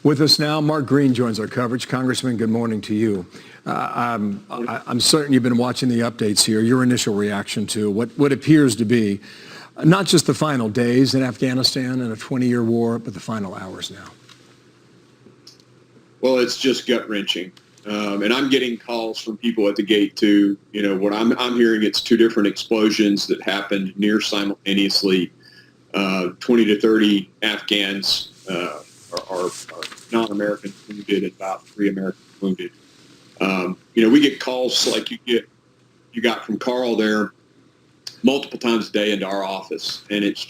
With us now, Mark Green joins our coverage. Congressman, good morning to you. I'm certain you've been watching the updates here. Your initial reaction to what appears to be not just the final days in Afghanistan and a 20-year war, but the final hours now. Well, it's just gut-wrenching. And I'm getting calls from people at the gate too. You know, what I'm hearing, it's two different explosions that happened near simultaneously. 20 to 30 Afghans are non-American wounded, and about 3 Americans wounded. You know, we get calls like you got from Carl there multiple times a day into our office, and it's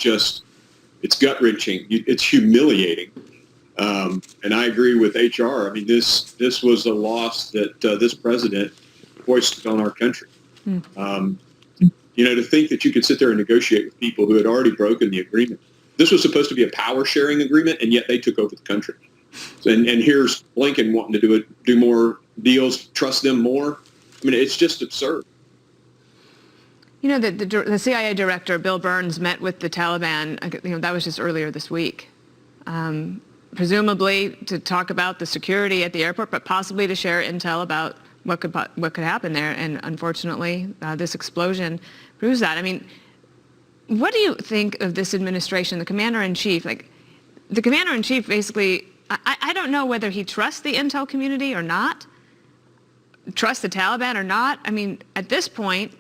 gut-wrenching. It's humiliating. And I agree with HR. I mean, this was a loss that this president hoisted on our country. You know, to think that you could sit there and negotiate with people who had already broken the agreement. This was supposed to be a power-sharing agreement, and yet they took over the country. And here's Blinken wanting to do more deals, trust them more. I mean, it's just absurd. You know, the CIA director, Bill Burns, met with the Taliban, you know, that was just earlier this week. Presumably to talk about the security at the airport, but possibly to share intel about what could happen there. And unfortunately, this explosion proves that. I mean, what do you think of this administration, the commander-in-chief? Like, the commander-in-chief basically, I don't know whether he trusts the intel community or not, trusts the Taliban or not. I mean, at this point,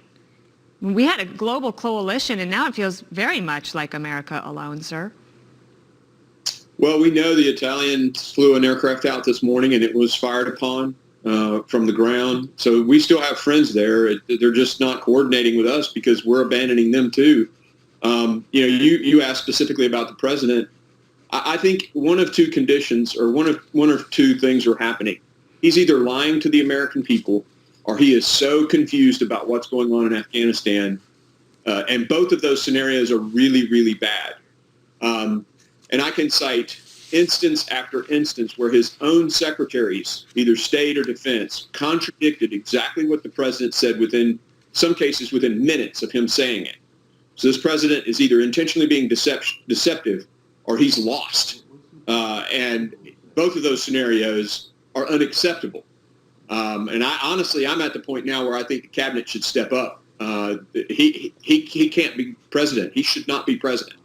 we had a global coalition, and now it feels very much like America alone, sir. Well, we know the Italians flew an aircraft out this morning, and it was fired upon from the ground. So we still have friends there. They're just not coordinating with us because we're abandoning them too. You know, you asked specifically about the president. I think one of two conditions, or one of two things are happening. He's either lying to the American people, or he is so confused about what's going on in Afghanistan. And both of those scenarios are really, really bad. And I can cite instance after instance where his own secretaries, either state or defense, contradicted exactly what the president said within some cases within minutes of him saying it. So this president is either intentionally being deceptive or he's lost. And both of those scenarios are unacceptable. And I'm at the point now where I think the cabinet should step up. He can't be president. He should not be president.